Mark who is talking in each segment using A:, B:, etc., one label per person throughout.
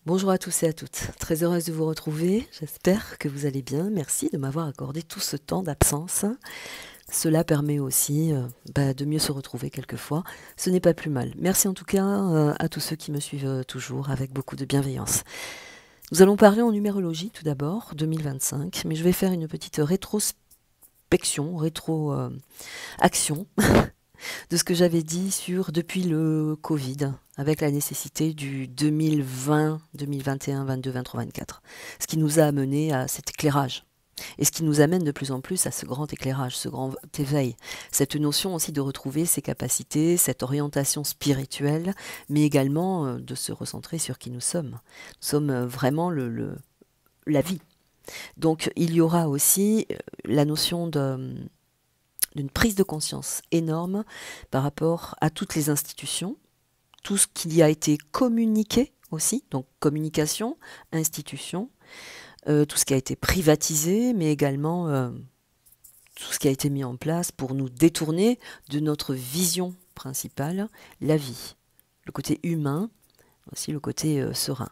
A: Bonjour à tous et à toutes, très heureuse de vous retrouver, j'espère que vous allez bien, merci de m'avoir accordé tout ce temps d'absence. Cela permet aussi de mieux se retrouver quelquefois, ce n'est pas plus mal. Merci en tout cas à tous ceux qui me suivent toujours avec beaucoup de bienveillance. Nous allons parler en numérologie tout d'abord, 2025, mais je vais faire une petite rétrospection, rétroaction de ce que j'avais dit sur depuis le Covid, avec la nécessité du 2020, 2021, 22, 23, 24. Ce qui nous a amené à cet éclairage. Et ce qui nous amène de plus en plus à ce grand éclairage, ce grand éveil. Cette notion aussi de retrouver ses capacités, cette orientation spirituelle, mais également de se recentrer sur qui nous sommes. Nous sommes vraiment la vie. Donc il y aura aussi la notion d'une prise de conscience énorme par rapport à toutes les institutions, tout ce qui a été communiqué aussi, donc communication, institution, tout ce qui a été privatisé, mais également tout ce qui a été mis en place pour nous détourner de notre vision principale, la vie, le côté humain, aussi le côté serein.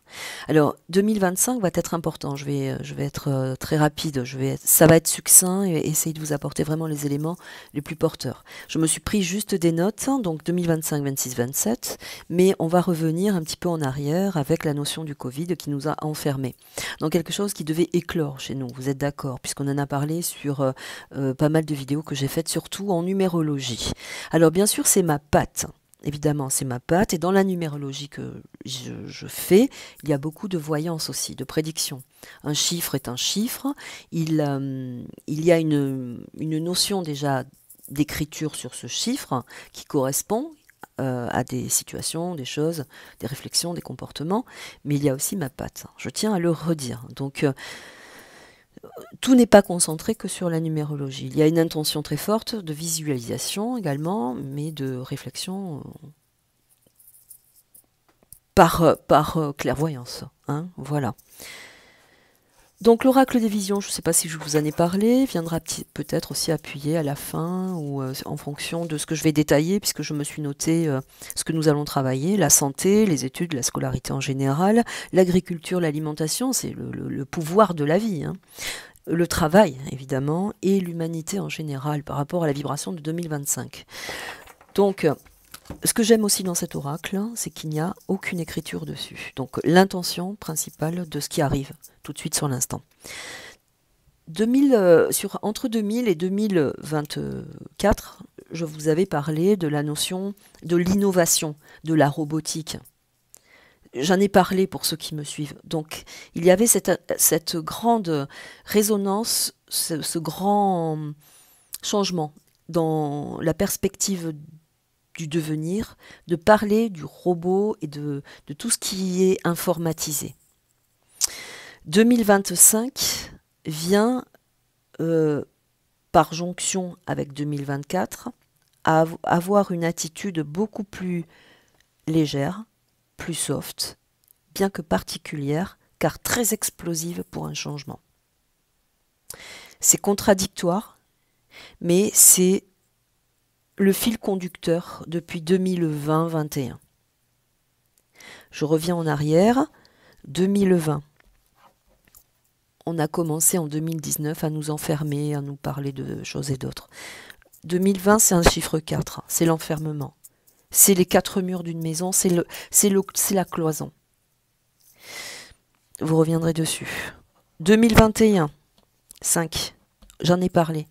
A: Alors 2025 va être important, je vais être très rapide, ça va être succinct et essayer de vous apporter vraiment les éléments les plus porteurs. Je me suis pris juste des notes, donc 2025, 26, 27, mais on va revenir un petit peu en arrière avec la notion du Covid qui nous a enfermés dans quelque chose qui devait éclore chez nous, vous êtes d'accord, puisqu'on en a parlé sur pas mal de vidéos que j'ai faites, surtout en numérologie. Alors bien sûr c'est ma patte. Évidemment, c'est ma patte. Et dans la numérologie que je fais, il y a beaucoup de voyance aussi, de prédiction. Un chiffre est un chiffre. Il y a une notion déjà d'écriture sur ce chiffre qui correspond à des situations, des choses, des réflexions, des comportements. Mais il y a aussi ma patte. Je tiens à le redire. Donc, tout n'est pas concentré que sur la numérologie. Il y a une intention très forte de visualisation également, mais de réflexion par clairvoyance. Hein, voilà. Donc l'oracle des visions, je ne sais pas si je vous en ai parlé, viendra peut-être aussi appuyer à la fin ou en fonction de ce que je vais détailler, puisque je me suis noté ce que nous allons travailler, la santé, les études, la scolarité en général, l'agriculture, l'alimentation, c'est le pouvoir de la vie. Hein. Le travail, évidemment, et l'humanité en général par rapport à la vibration de 2025. Donc, ce que j'aime aussi dans cet oracle, c'est qu'il n'y a aucune écriture dessus. Donc, l'intention principale de ce qui arrive tout de suite sur l'instant. Entre 2000 et 2024, je vous avais parlé de la notion de l'innovation, de la robotique. J'en ai parlé pour ceux qui me suivent. Donc, il y avait cette grande résonance, ce grand changement dans la perspective du devenir, de parler du robot et de tout ce qui est informatisé. 2025 vient, par jonction avec 2024, à avoir une attitude beaucoup plus légère, plus soft, bien que particulière, car très explosive pour un changement. C'est contradictoire, mais c'est le fil conducteur depuis 2020-21. Je reviens en arrière, 2020. On a commencé en 2019 à nous enfermer, à nous parler de choses et d'autres. 2020, c'est un chiffre 4, c'est l'enfermement. C'est les 4 murs d'une maison, c'est la cloison. Vous reviendrez dessus. 2021, 5, j'en ai parlé.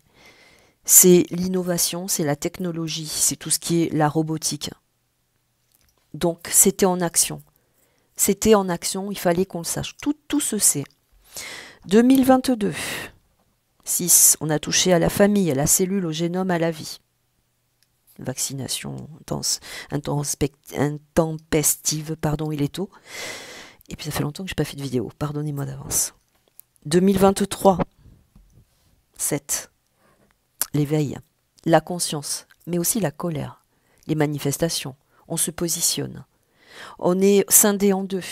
A: C'est l'innovation, c'est la technologie, c'est tout ce qui est la robotique. Donc c'était en action. C'était en action, il fallait qu'on le sache. Tout se sait. 2022, 6, on a touché à la famille, à la cellule, au génome, à la vie. Vaccination intempestive, pardon, il est tôt. Et puis ça fait longtemps que je n'ai pas fait de vidéo, pardonnez-moi d'avance. 2023, 7, l'éveil, la conscience, mais aussi la colère, les manifestations, on se positionne. On est scindé en deux.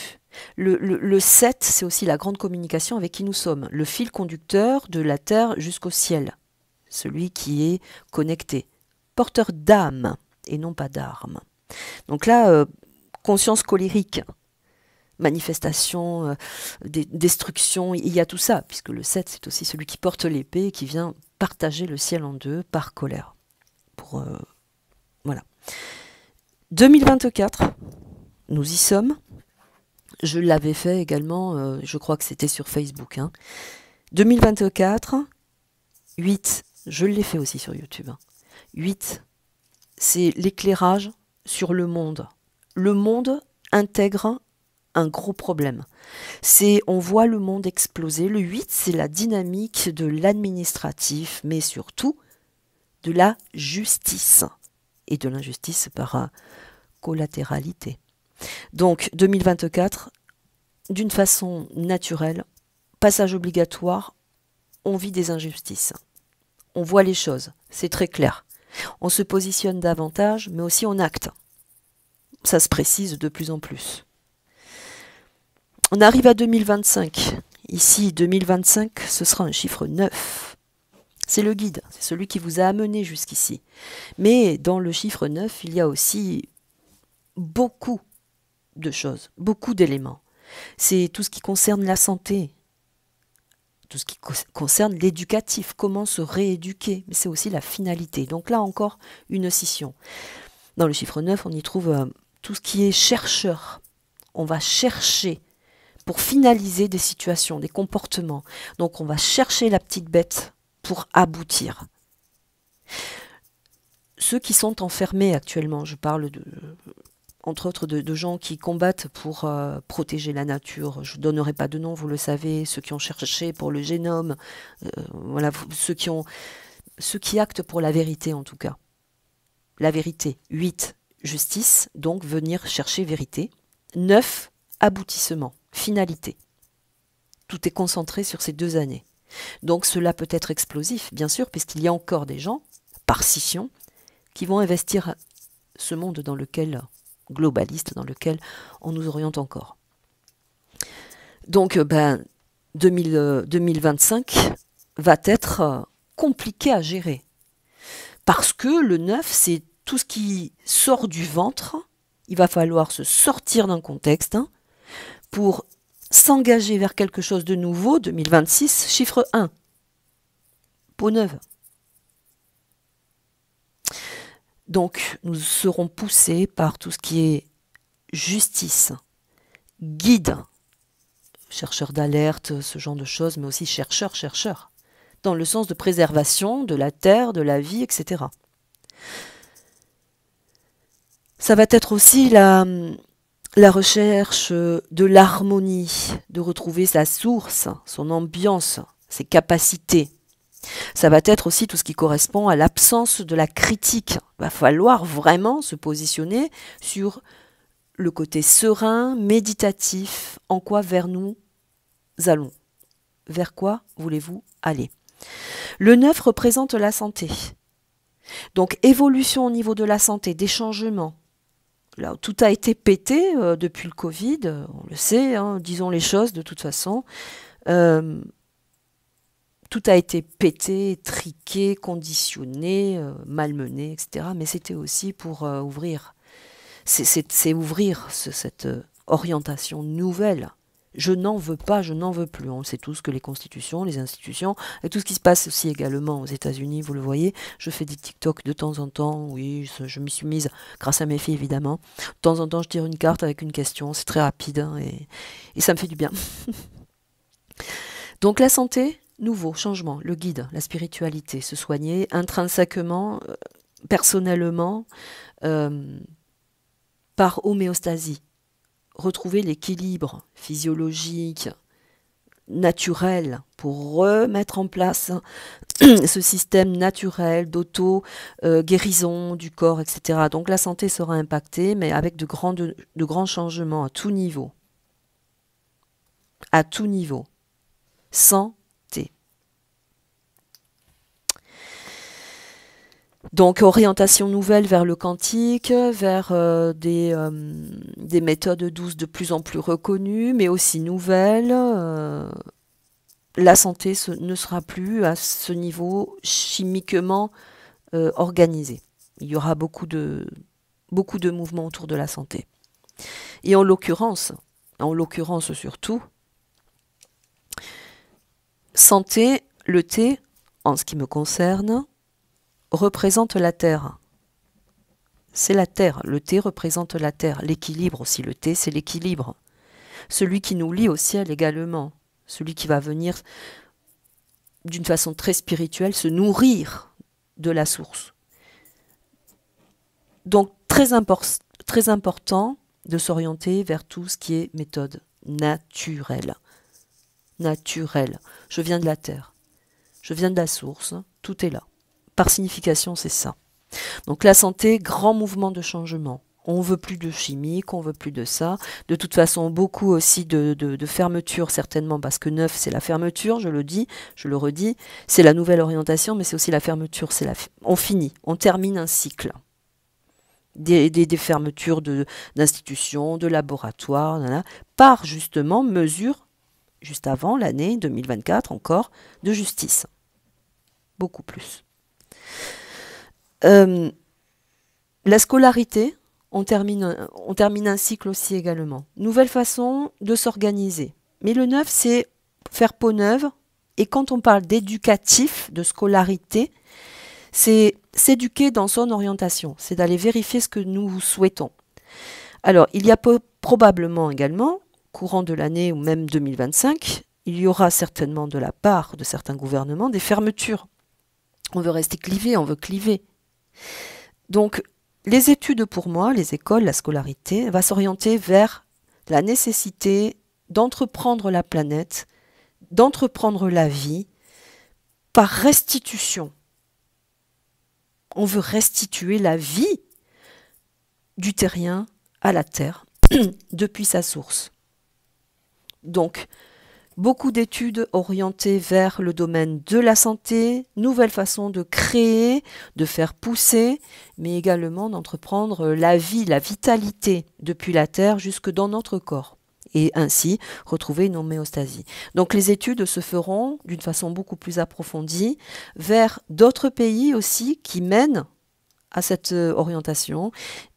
A: Le 7, c'est aussi la grande communication avec qui nous sommes, le fil conducteur de la terre jusqu'au ciel, celui qui est connecté. Porteur d'âme et non pas d'armes. Donc là, conscience colérique, manifestation, destruction, il y a tout ça, puisque le 7, c'est aussi celui qui porte l'épée et qui vient partager le ciel en deux par colère. Voilà. 2024, nous y sommes. Je l'avais fait également, je crois que c'était sur Facebook. 2024, 8, je l'ai fait aussi sur YouTube. 8, c'est l'éclairage sur le monde. Le monde intègre un gros problème. On voit le monde exploser. Le 8, c'est la dynamique de l'administratif, mais surtout de la justice. Et de l'injustice par collatéralité. Donc 2024, d'une façon naturelle, passage obligatoire, on vit des injustices. On voit les choses, c'est très clair. On se positionne davantage, mais aussi on acte. Ça se précise de plus en plus. On arrive à 2025. Ici, 2025, ce sera un chiffre 9. C'est le guide, c'est celui qui vous a amené jusqu'ici. Mais dans le chiffre 9, il y a aussi beaucoup de choses, beaucoup d'éléments. C'est tout ce qui concerne la santé, tout ce qui concerne l'éducatif, comment se rééduquer, mais c'est aussi la finalité. Donc là encore, une scission. Dans le chiffre 9, on y trouve tout ce qui est chercheur. On va chercher pour finaliser des situations, des comportements. Donc on va chercher la petite bête pour aboutir. Ceux qui sont enfermés actuellement, je parle entre autres de gens qui combattent pour protéger la nature. Je ne donnerai pas de nom, vous le savez, ceux qui ont cherché pour le génome, voilà, ceux qui actent pour la vérité en tout cas. La vérité. 8, justice, donc venir chercher vérité. 9, aboutissement, finalité. Tout est concentré sur ces 2 années. Donc cela peut être explosif, bien sûr, puisqu'il y a encore des gens, par scission, qui vont investir ce monde dans lequel, globaliste, dans lequel on nous oriente encore. Donc 2025 va être compliqué à gérer. Parce que le 9, c'est tout ce qui sort du ventre. Il va falloir se sortir d'un contexte pour s'engager vers quelque chose de nouveau. 2026, chiffre 1. Peau neuve. Donc, nous serons poussés par tout ce qui est justice, guide, chercheur d'alerte, ce genre de choses, mais aussi chercheur, dans le sens de préservation de la terre, de la vie, etc. Ça va être aussi la recherche de l'harmonie, de retrouver sa source, son ambiance, ses capacités. Ça va être aussi tout ce qui correspond à l'absence de la critique. Il va falloir vraiment se positionner sur le côté serein, méditatif, en quoi vers nous allons. Vers quoi voulez-vous aller? Le 9 représente la santé. Donc évolution au niveau de la santé, des changements. Là, tout a été pété depuis le Covid, on le sait, disons les choses de toute façon. Tout a été pété, triqué, conditionné, malmené, etc. Mais c'était aussi pour ouvrir. C'est ouvrir cette orientation nouvelle. Je n'en veux pas, je n'en veux plus. On sait tous que les constitutions, les institutions, et tout ce qui se passe aussi également aux États-Unis, vous le voyez. Je fais des TikTok de temps en temps, oui, je m'y suis mise grâce à mes filles évidemment. De temps en temps, je tire une carte avec une question, c'est très rapide et ça me fait du bien. Donc la santé, nouveau, changement, le guide, la spiritualité, se soigner intrinsèquement, personnellement, par homéostasie. Retrouver l'équilibre physiologique, naturel, pour remettre en place ce système naturel d'auto-guérison du corps, etc. Donc la santé sera impactée, mais avec de grands changements à tout niveau. À tout niveau. Santé. Donc orientation nouvelle vers le quantique, vers des méthodes douces de plus en plus reconnues, mais aussi nouvelles. La santé ne sera plus à ce niveau chimiquement organisé. Il y aura beaucoup de mouvements autour de la santé. Et en l'occurrence, en l'occurrence surtout. Santé, le thé, en ce qui me concerne, représente la terre. C'est la terre, le thé représente la terre. L'équilibre aussi, le thé c'est l'équilibre. Celui qui nous lie au ciel également, celui qui va venir d'une façon très spirituelle se nourrir de la source. Donc très important de s'orienter vers tout ce qui est méthode naturelle. Naturelle. Je viens de la terre, je viens de la source, tout est là. Par signification, c'est ça. Donc la santé, grand mouvement de changement. On veut plus de chimique, on veut plus de ça. De toute façon, beaucoup aussi de fermeture, certainement, parce que neuf, c'est la fermeture, je le dis, je le redis. C'est la nouvelle orientation, mais c'est aussi la fermeture. On finit, on termine un cycle. Des fermetures d'institutions, de laboratoires, par justement mesure, juste avant l'année 2024 encore, de justice. Beaucoup plus. La scolarité, on termine un cycle aussi également. Nouvelle façon de s'organiser. Mais le neuf, c'est faire peau neuve. Et quand on parle d'éducatif, de scolarité, c'est s'éduquer dans son orientation. C'est d'aller vérifier ce que nous souhaitons. Alors, il y a probablement également, courant de l'année ou même 2025, il y aura certainement de la part de certains gouvernements des fermetures. On veut rester clivé, on veut cliver. Donc, les études pour moi, les écoles, la scolarité, va s'orienter vers la nécessité d'entreprendre la planète, d'entreprendre la vie par restitution. On veut restituer la vie du terrien à la terre depuis sa source. Donc, beaucoup d'études orientées vers le domaine de la santé, nouvelle façon de créer, de faire pousser, mais également d'entreprendre la vie, la vitalité depuis la terre jusque dans notre corps. Et ainsi retrouver une homéostasie. Donc les études se feront d'une façon beaucoup plus approfondie vers d'autres pays aussi qui mènent à cette orientation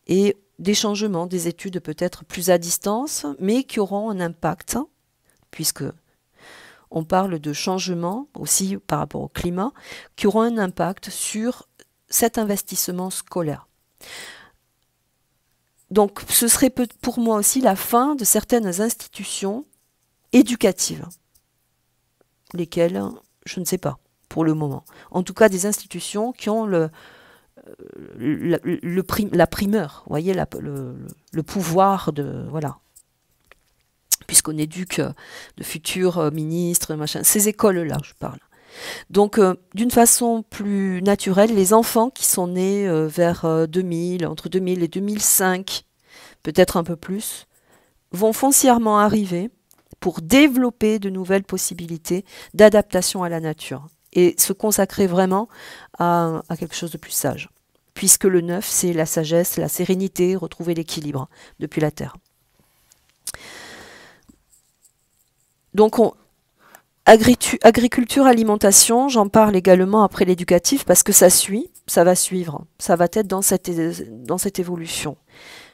A: et des changements, des études peut-être plus à distance, mais qui auront un impact, puisque on parle de changements aussi par rapport au climat, qui auront un impact sur cet investissement scolaire. Donc ce serait pour moi aussi la fin de certaines institutions éducatives, lesquelles, je ne sais pas pour le moment. En tout cas des institutions qui ont la primeur, vous voyez, le pouvoir de... Voilà. Puisqu'on éduque de futurs ministres, machin, ces écoles-là, je parle. Donc, d'une façon plus naturelle, les enfants qui sont nés vers 2000, entre 2000 et 2005, peut-être un peu plus, vont foncièrement arriver pour développer de nouvelles possibilités d'adaptation à la nature et se consacrer vraiment à quelque chose de plus sage. Puisque le neuf, c'est la sagesse, la sérénité, retrouver l'équilibre depuis la terre. Donc, agriculture, alimentation, j'en parle également après l'éducatif parce que ça suit, ça va suivre, ça va être dans cette évolution.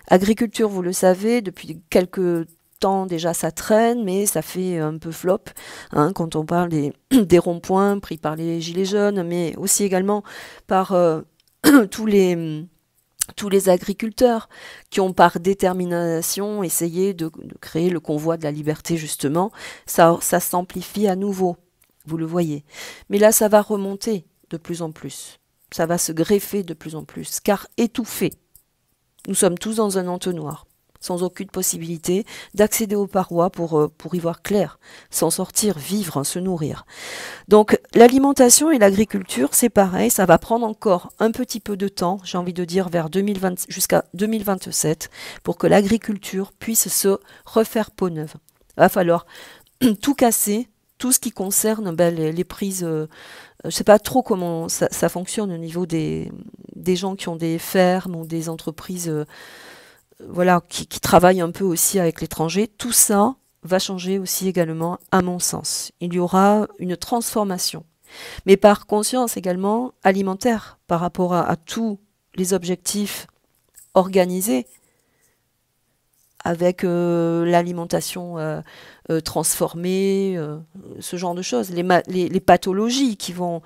A: Agriculture, vous le savez, depuis quelques temps déjà ça traîne, mais ça fait un peu flop, hein, quand on parle des ronds-points pris par les gilets jaunes, mais aussi également par tous les agriculteurs qui ont par détermination essayé de créer le convoi de la liberté justement, ça s'amplifie à nouveau, vous le voyez. Mais là, ça va remonter de plus en plus, ça va se greffer de plus en plus, car étouffé. Nous sommes tous dans un entonnoir, sans aucune possibilité d'accéder aux parois pour y voir clair, s'en sortir, vivre, se nourrir. Donc l'alimentation et l'agriculture, c'est pareil, ça va prendre encore un petit peu de temps, j'ai envie de dire vers 2020, jusqu'à 2027, pour que l'agriculture puisse se refaire peau neuve. Il va falloir tout casser, tout ce qui concerne les prises... je ne sais pas trop comment ça fonctionne au niveau des gens qui ont des fermes ou des entreprises voilà, qui travaillent un peu aussi avec l'étranger. Tout ça va changer aussi également, à mon sens. Il y aura une transformation, mais par conscience également alimentaire, par rapport à tous les objectifs organisés avec l'alimentation transformée, ce genre de choses, les pathologies qui vont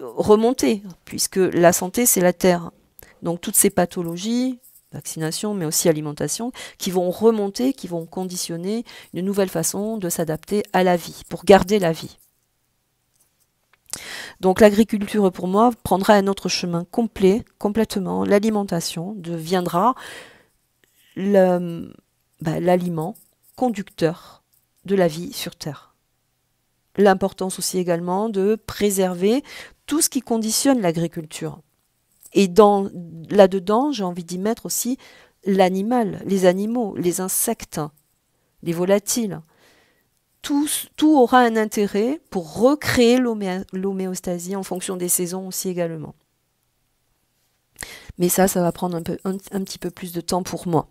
A: remonter, puisque la santé, c'est la terre. Donc toutes ces pathologies, vaccination, mais aussi alimentation, qui vont remonter, qui vont conditionner une nouvelle façon de s'adapter à la vie, pour garder la vie. Donc l'agriculture, pour moi, prendra un autre chemin complet, complètement. L'alimentation deviendra l'aliment conducteur de la vie sur Terre. L'importance aussi également de préserver tout ce qui conditionne l'agriculture. Et là-dedans, j'ai envie d'y mettre aussi l'animal, les animaux, les insectes, les volatiles. Tout aura un intérêt pour recréer l'homéostasie en fonction des saisons aussi également. Mais ça va prendre un petit peu plus de temps pour moi.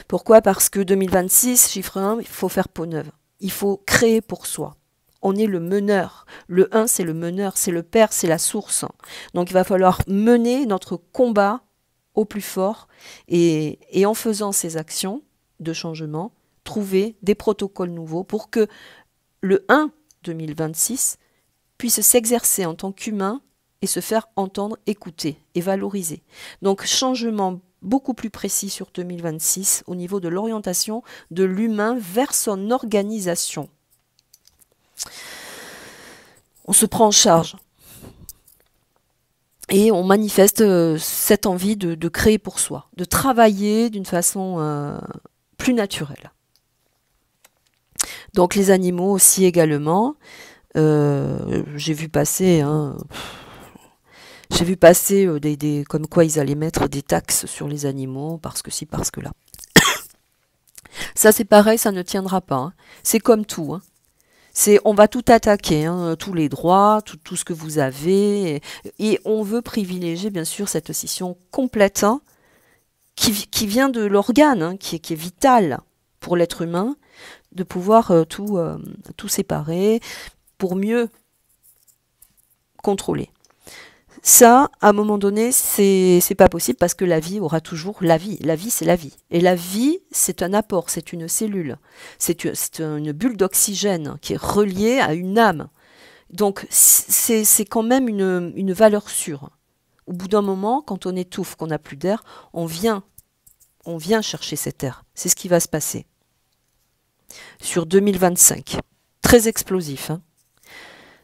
A: Pourquoi? Parce que 2026, chiffre 1, il faut faire peau neuve. Il faut créer pour soi. On est le meneur. Le 1, c'est le meneur, c'est le père, c'est la source. Donc il va falloir mener notre combat au plus fort et en faisant ces actions de changement, trouver des protocoles nouveaux pour que le 1 2026 puisse s'exercer en tant qu'humain et se faire entendre, écouter et valoriser. Donc changement beaucoup plus précis sur 2026 au niveau de l'orientation de l'humain vers son organisation. On se prend en charge et on manifeste cette envie de créer pour soi, de travailler d'une façon plus naturelle. Donc les animaux aussi également, j'ai vu passer comme quoi ils allaient mettre des taxes sur les animaux, parce que si, parce que là. Ça c'est pareil, ça ne tiendra pas. Hein. C'est comme tout. Hein. On va tout attaquer, hein, tous les droits, tout ce que vous avez, et on veut privilégier bien sûr cette scission complète hein, qui vient de l'organe, hein, qui est vital pour l'être humain, de pouvoir tout séparer pour mieux contrôler. Ça, à un moment donné, c'est pas possible parce que la vie aura toujours la vie. La vie, c'est la vie. Et la vie, c'est un apport, c'est une cellule. C'est une bulle d'oxygène qui est reliée à une âme. Donc, c'est quand même une valeur sûre. Au bout d'un moment, quand on étouffe, qu'on n'a plus d'air, on vient chercher cet air. C'est ce qui va se passer. Sur 2025. Très explosif, hein.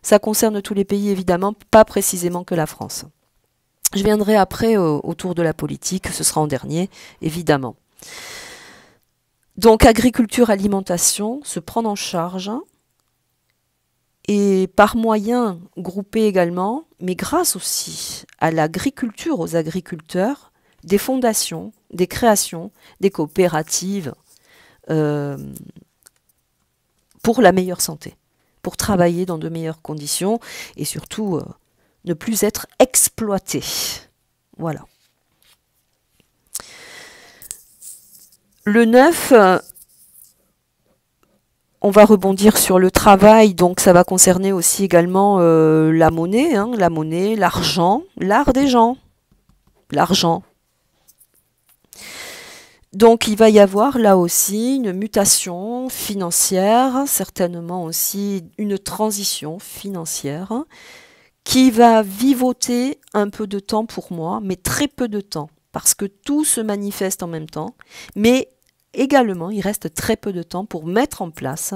A: Ça concerne tous les pays, évidemment, pas précisément que la France. Je viendrai après autour de la politique, ce sera en dernier, évidemment. Donc, agriculture, alimentation, se prendre en charge, et par moyens groupés également, mais grâce aussi à l'agriculture, aux agriculteurs, des fondations, des créations, des coopératives, pour la meilleure santé. Pour travailler dans de meilleures conditions et surtout ne plus être exploité. Voilà. Le 9, on va rebondir sur le travail, donc ça va concerner aussi également la monnaie, hein, l'argent, l'art des gens, l'argent. Donc il va y avoir là aussi une mutation financière, certainement aussi une transition financière, qui va vivoter un peu de temps pour moi, mais très peu de temps, parce que tout se manifeste en même temps, mais également il reste très peu de temps pour mettre en place,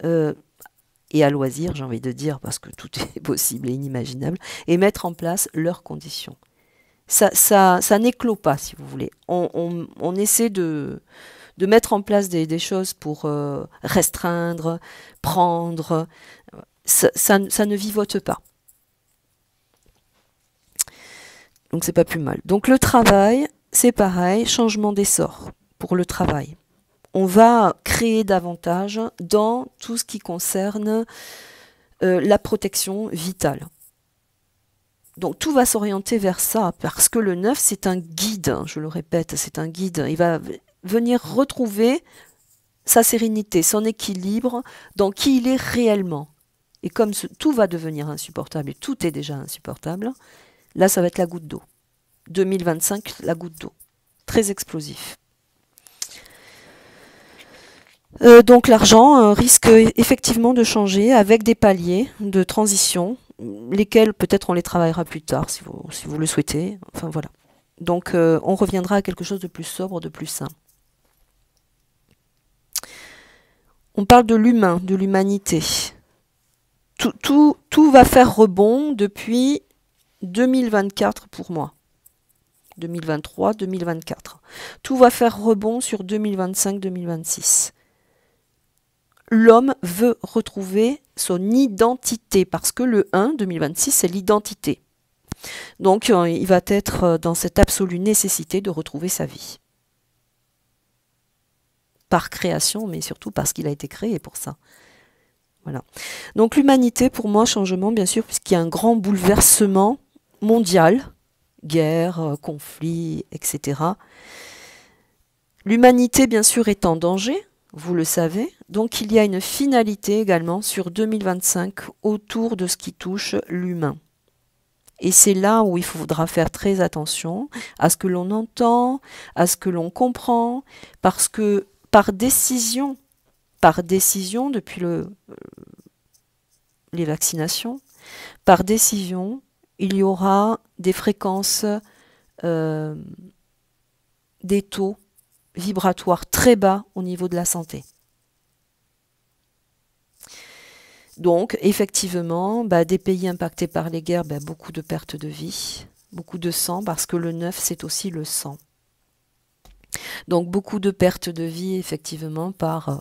A: et à loisir j'ai envie de dire, parce que tout est possible et inimaginable, et mettre en place leurs conditions. Ça n'éclot pas, si vous voulez. On essaie de mettre en place des choses pour restreindre, prendre. Ça ne vivote pas. Donc c'est pas plus mal. Donc le travail, c'est pareil, changement d'essor pour le travail. On va créer davantage dans tout ce qui concerne la protection vitale. Donc tout va s'orienter vers ça, parce que le 9, c'est un guide, je le répète, c'est un guide. Il va venir retrouver sa sérénité, son équilibre, dans qui il est réellement. Et comme tout va devenir insupportable, et tout est déjà insupportable, là ça va être la goutte d'eau. 2025, la goutte d'eau. Très explosif. Donc l'argent risque effectivement de changer avec des paliers de transition, lesquels peut-être on les travaillera plus tard si vous le souhaitez. Enfin voilà. Donc on reviendra à quelque chose de plus sobre, de plus sain. On parle de l'humain, de l'humanité. Tout va faire rebond depuis 2024 pour moi. 2023, 2024. Tout va faire rebond sur 2025, 2026. L'homme veut retrouver son identité, parce que le 1, 2026, c'est l'identité. Donc il va être dans cette absolue nécessité de retrouver sa vie. Par création, mais surtout parce qu'il a été créé pour ça. Voilà. Donc l'humanité, pour moi, changement, bien sûr, puisqu'il y a un grand bouleversement mondial, guerre, conflit, etc. L'humanité, bien sûr, est en danger, vous le savez. Donc il y a une finalité également sur 2025 autour de ce qui touche l'humain. Et c'est là où il faudra faire très attention à ce que l'on entend, à ce que l'on comprend, parce que par décision depuis les vaccinations, par décision, il y aura des fréquences, des taux vibratoires très bas au niveau de la santé. Donc, effectivement, des pays impactés par les guerres, beaucoup de pertes de vie, beaucoup de sang, parce que le 9, c'est aussi le sang. Donc, beaucoup de pertes de vie, effectivement, par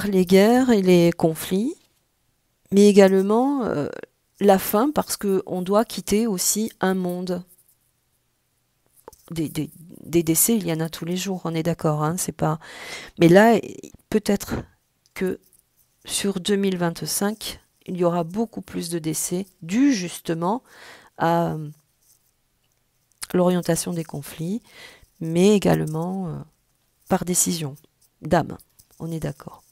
A: les guerres et les conflits, mais également la faim, parce qu'on doit quitter aussi un monde. Des décès, il y en a tous les jours, on est d'accord, hein, c'est pas... Mais là, peut-être que sur 2025, il y aura beaucoup plus de décès dus justement à l'orientation des conflits, mais également par décision d'âme, on est d'accord.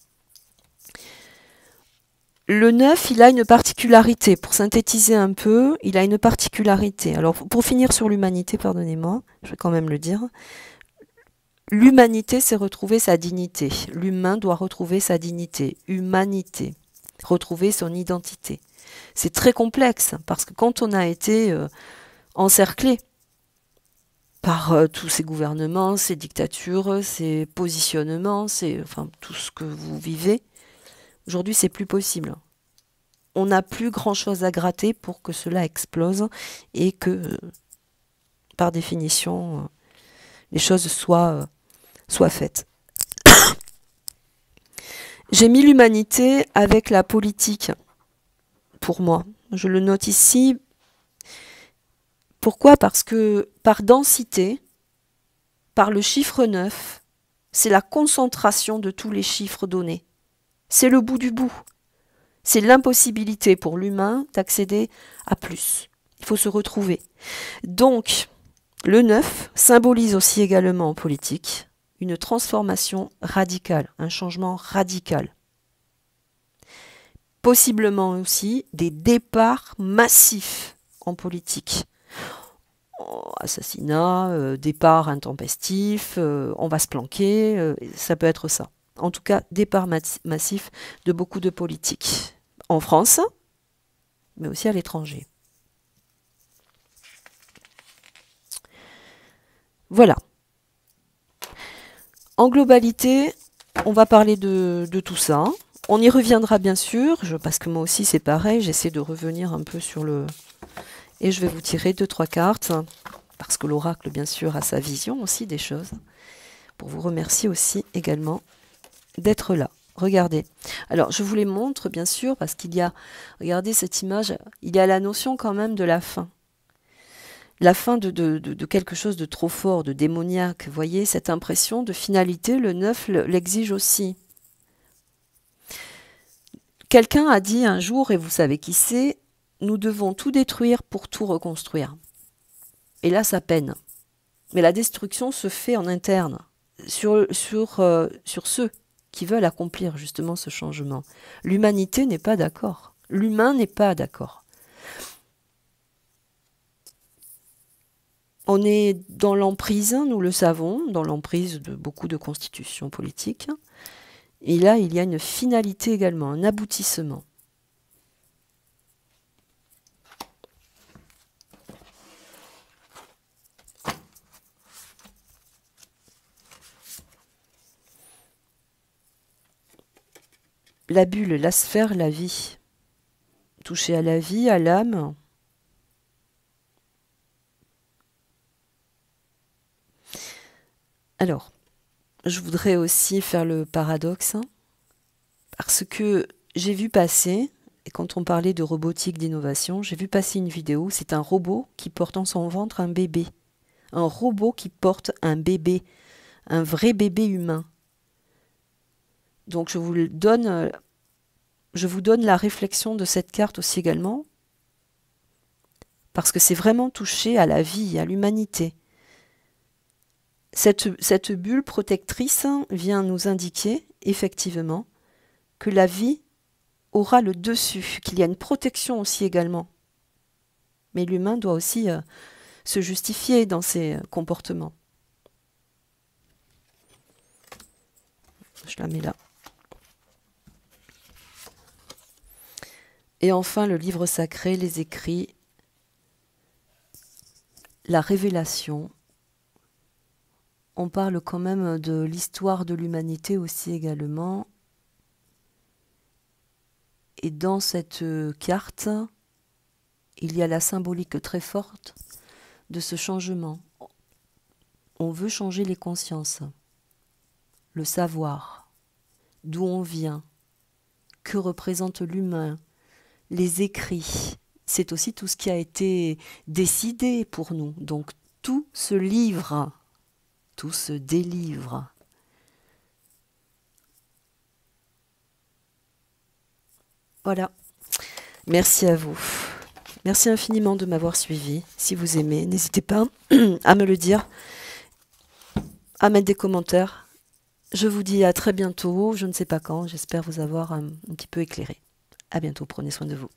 A: Le 9, il a une particularité, pour synthétiser un peu, il a une particularité. Alors pour finir sur l'humanité, pardonnez-moi, je vais quand même le dire. L'humanité, c'est retrouver sa dignité. L'humain doit retrouver sa dignité, humanité, retrouver son identité. C'est très complexe, parce que quand on a été encerclé par tous ces gouvernements, ces dictatures, ces positionnements, enfin tout ce que vous vivez, aujourd'hui c'est plus possible. On n'a plus grand-chose à gratter pour que cela explose et que, par définition, les choses soient faites. J'ai mis l'humanité avec la politique, pour moi. Je le note ici. Pourquoi? Parce que par densité, par le chiffre 9, c'est la concentration de tous les chiffres donnés. C'est le bout du bout. C'est l'impossibilité pour l'humain d'accéder à plus. Il faut se retrouver. Donc, le 9 symbolise aussi également en politique une transformation radicale, un changement radical. Possiblement aussi des départs massifs en politique. Assassinat, départ intempestif, on va se planquer, ça peut être ça. En tout cas, départ massif de beaucoup de politiques. En France, mais aussi à l'étranger. Voilà. En globalité, on va parler de tout ça. On y reviendra bien sûr, parce que moi aussi c'est pareil, j'essaie de revenir un peu sur le... Et je vais vous tirer 2-3 cartes, parce que l'oracle bien sûr a sa vision aussi des choses, pour vous remercier aussi également d'être là. Regardez. Alors, je vous les montre, bien sûr, parce qu'il y a... Regardez cette image. Il y a la notion quand même de la fin. La fin de quelque chose de trop fort, de démoniaque. Vous voyez, cette impression de finalité, le 9 l'exige aussi. Quelqu'un a dit un jour, et vous savez qui c'est, nous devons tout détruire pour tout reconstruire. Et là, ça peine. Mais la destruction se fait en interne, sur ceux qui veulent accomplir justement ce changement. L'humanité n'est pas d'accord. L'humain n'est pas d'accord. On est dans l'emprise, nous le savons, dans l'emprise de beaucoup de constitutions politiques. Et là, il y a une finalité également, un aboutissement. La bulle, la sphère, la vie. Toucher à la vie, à l'âme. Alors, je voudrais aussi faire le paradoxe, parce que j'ai vu passer, et quand on parlait de robotique, d'innovation, j'ai vu passer une vidéo, c'est un robot qui porte en son ventre un bébé. Un robot qui porte un bébé, un vrai bébé humain. Donc je vous donne la réflexion de cette carte aussi également, parce que c'est vraiment touché à la vie, à l'humanité. Cette bulle protectrice vient nous indiquer, effectivement, que la vie aura le dessus, qu'il y a une protection aussi également. Mais l'humain doit aussi se justifier dans ses comportements. Je la mets là. Et enfin, le livre sacré, les écrits, la révélation. On parle quand même de l'histoire de l'humanité aussi également. Et dans cette carte, il y a la symbolique très forte de ce changement. On veut changer les consciences, le savoir, d'où on vient, que représente l'humain, les écrits. C'est aussi tout ce qui a été décidé pour nous. Donc tout se livre, tout se délivre. Voilà. Merci à vous. Merci infiniment de m'avoir suivi. Si vous aimez, n'hésitez pas à me le dire, à mettre des commentaires. Je vous dis à très bientôt, je ne sais pas quand, j'espère vous avoir un petit peu éclairé. À bientôt, prenez soin de vous.